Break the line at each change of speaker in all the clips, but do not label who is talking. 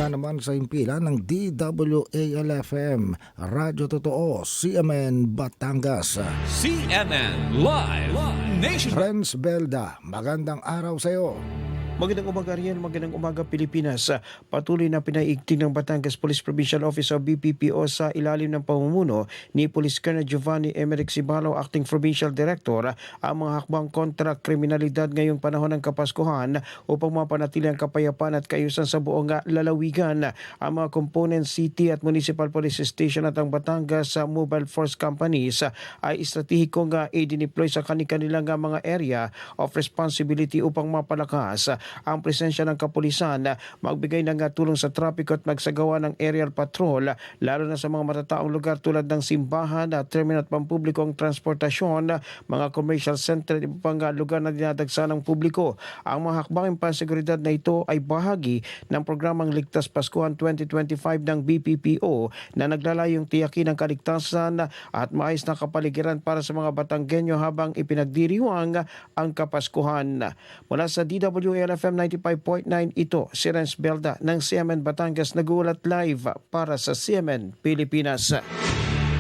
mula naman sa impila ng DWAL-FM, Radyo Totoo, CMN Batangas.
CMN Live Nation.
Renz Belda, magandang araw sa iyo.
Magandang umaga Rian, magandang umaga Pilipinas. Patuloy na pinaigting ng Batangas Police Provincial Office o BPPO sa ilalim ng pamumuno ni Police Colonel Giovanni Emerick Cibalo, Acting Provincial Director, ang mga hakbang kontra kriminalidad ngayong panahon ng Kapaskuhan upang mapanatili ang kapayapaan at kaayusan sa buong lalawigan. Ang mga component city at municipal police station at ang Batangas Mobile Force Companies ay estratehikong i-deploy sa kanilang mga area of responsibility upang mapalakas ang presensya ng kapulisan, magbigay ng tulong sa trapiko at magsagawa ng aerial patrol, lalo na sa mga matataong lugar tulad ng simbahan, terminal at pampublikong transportasyon, mga commercial center at ibang lugar na dinadagsa ng publiko. Ang mga hakbanging panseguridad na ito ay bahagi ng programang Ligtas Paskuhan 2025 ng BPPO na naglalayong tiyakin ang kaligtasan at maayos na kapaligiran para sa mga Batanggenyo habang ipinagdiriwang ang Kapaskuhan. Mula sa DWAL FM 95.9, ito si Renz Belda ng CMN Batangas, nagulat live para sa CMN Pilipinas.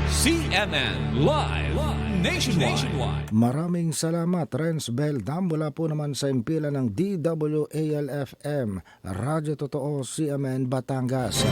CMN Live Nationwide.
Maraming salamat, Renz Belda, mula po naman sa impila ng DWAL-FM, Radyo Totoo, CMN Batangas.